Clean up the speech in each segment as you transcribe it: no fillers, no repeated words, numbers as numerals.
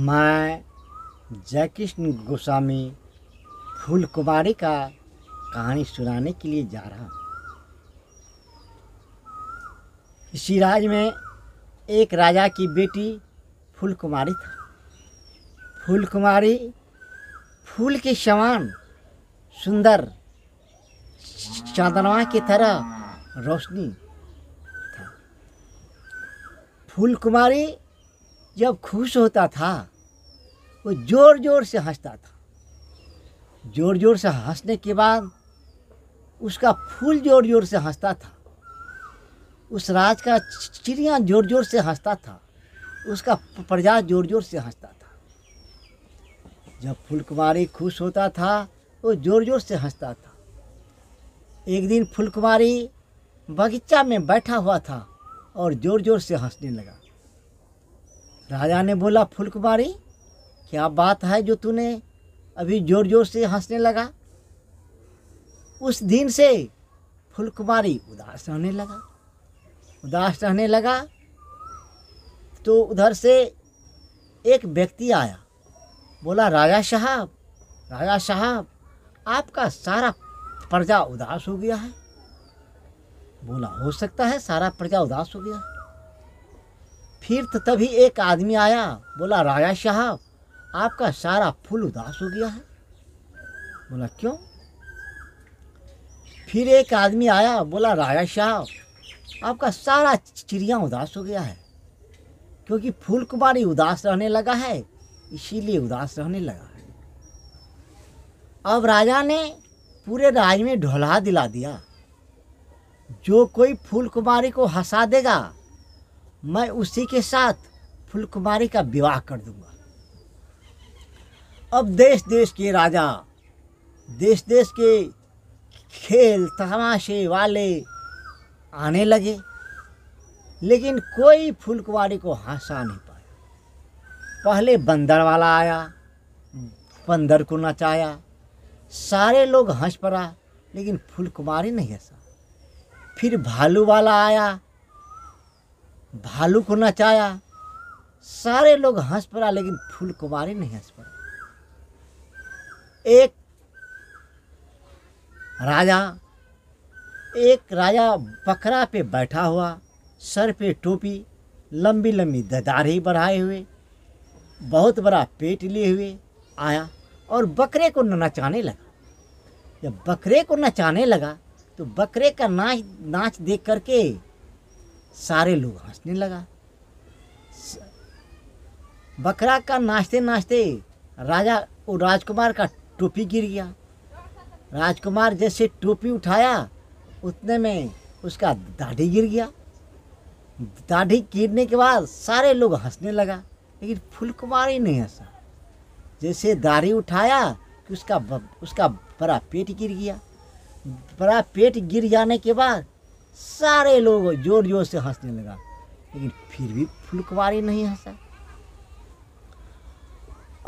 मैं जयकृष्ण गोस्वामी फूल कुमारी का कहानी सुनाने के लिए जा रहा हूँ। इसी राज्य में एक राजा की बेटी फूल कुमारी था। फूल कुमारी फूल के समान सुंदर चांदनवा की तरह रोशनी था। फूल कुमारी जब खुश होता था वो ज़ोर ज़ोर से हंसता था। ज़ोर ज़ोर से हंसने के बाद उसका फूल ज़ोर ज़ोर से हंसता था। उस राज का चिड़िया ज़ोर ज़ोर से हंसता था। उसका प्रजा ज़ोर ज़ोर से हंसता था। जब फूल कुमारी खुश होता था वो ज़ोर ज़ोर से हंसता था। एक दिन फूल कुमारी बगीचा में बैठा हुआ था और ज़ोर ज़ोर से हंसने लगा। राजा ने बोला, फूल कुमारी क्या बात है जो तूने अभी ज़ोर ज़ोर से हंसने लगा? उस दिन से फूल कुमारी उदास रहने लगा। तो उधर से एक व्यक्ति आया, बोला, राजा साहब आपका सारा प्रजा उदास हो गया है। बोला, हो सकता है सारा प्रजा उदास हो गया है। फिर तो तभी एक आदमी आया, बोला, राजा साहब आपका सारा फूल उदास हो गया है। बोला, क्यों? फिर एक आदमी आया, बोला, राजा साहब आपका सारा चिड़िया उदास हो गया है, क्योंकि फूल कुमारी उदास रहने लगा है, इसीलिए उदास रहने लगा है। अब राजा ने पूरे राज्य में ढोलहा दिला दिया, जो कोई फूल कुमारी को हंसा देगा मैं उसी के साथ फूल कुमारी का विवाह कर दूंगा। अब देश देश के राजा, देश देश के खेल तमाशे वाले आने लगे, लेकिन कोई फूल कुमारी को हंसा नहीं पाया। पहले बंदर वाला आया, बंदर को नचाया, सारे लोग हंस पड़ा, लेकिन फूल कुमारी नहीं हंसा। फिर भालू वाला आया, भालू को नचाया, सारे लोग हंस पड़ा, लेकिन फूल कुमारी नहीं हंस पड़ा। एक राजा बकरा पे बैठा हुआ, सर पे टोपी, लंबी लंबी दाढ़ी बढ़ाए हुए, बहुत बड़ा पेट लिए हुए आया और बकरे को नचाने लगा। जब बकरे को नचाने लगा तो बकरे का नाच देख करके सारे लोग हंसने लगा। बकरा का नाचते नाचते राजकुमार का टोपी गिर गया। राजकुमार जैसे टोपी उठाया उतने में उसका दाढ़ी गिर गया। दाढ़ी गिरने के बाद सारे लोग हंसने लगा, लेकिन फूल कुमारी नहीं हंसा। जैसे दाढ़ी उठाया कि उसका बड़ा पेट गिर गया। बड़ा पेट गिर जाने के बाद सारे लोग जोर जोर से हंसने लगा, लेकिन फिर भी फूल कुमारी नहीं हंसा।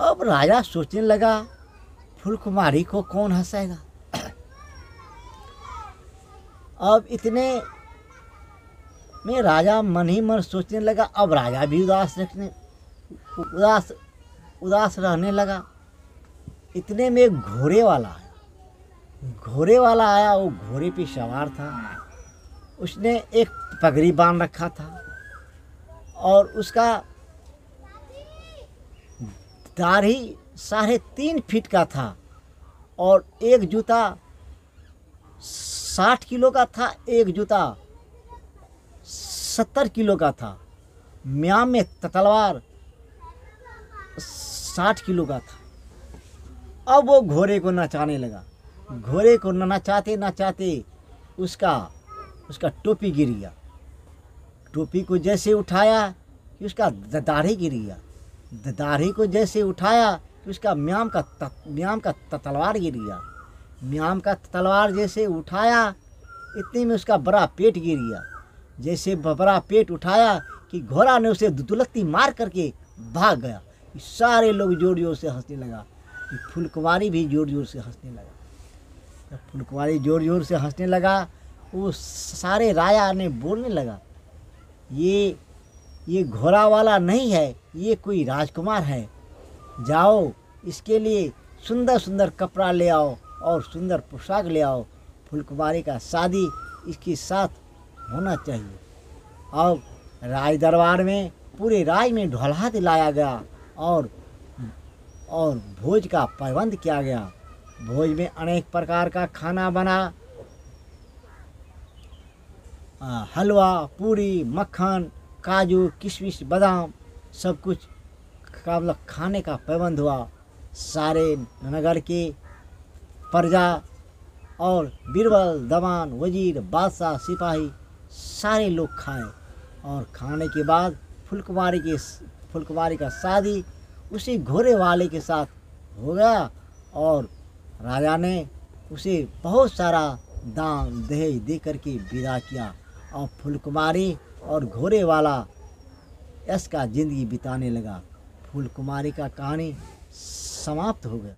अब राजा सोचने लगा, फूल कुमारी को कौन हंसाएगा? अब इतने में राजा मन ही मन सोचने लगा। अब राजा भी उदास रहने लगा। इतने में एक घोड़े वाला आया। वो घोड़े पे सवार था। उसने एक पगड़ी बांध रखा था और उसका दाढ़ी 3.5 फीट का था और एक जूता 60 किलो का था, एक जूता 70 किलो का था। म्याम में तलवार 60 किलो का था। अब वो घोड़े को नचाने लगा। घोड़े को नचाते नचाते उसका टोपी गिर गया। टोपी को जैसे उठाया कि उसका दाढ़ी गिर गया। दाढ़ी को जैसे उठाया कि उसका म्याम का तलवार गिर गया। म्याम का तलवार जैसे उठाया इतने में उसका बड़ा पेट गिर गया। जैसे बड़ा पेट उठाया कि घोड़ा ने उसे दुलत्ती मार करके भाग गया। सारे लोग जोर जोर से हंसने लगा। फूल कुमारी भी जोर जोर से हंसने लगा। जब फूल कुमारी जोर जोर से हंसने लगा, वो सारे राजा ने बोलने लगा, ये घोड़ा वाला नहीं है, ये कोई राजकुमार है जाओ इसके लिए सुंदर सुंदर कपड़ा ले आओ और सुंदर पोशाक ले आओ, फूलकुमारी का शादी इसके साथ होना चाहिए। और राज दरबार में पूरे राज में ढोलहा दिलाया गया और भोज का प्रबंध किया गया। भोज में अनेक प्रकार का खाना बना, हलवा, पूरी, मक्खन, काजू, किशमिश, बादाम, सब कुछ का मतलब खाने का प्रबंध हुआ। सारे नगर के प्रजा और बीरबल, दवान, वजीर, बादशाह, सिपाही सारे लोग खाए और खाने के बाद फूलकुमारी का शादी उसी घोड़े वाले के साथ हो गया और राजा ने उसे बहुत सारा दान दहेज दे करके विदा किया और फूलकुमारी और घोड़े वाला ऐश का जिंदगी बिताने लगा। फूलकुमारी का कहानी समाप्त हो गया।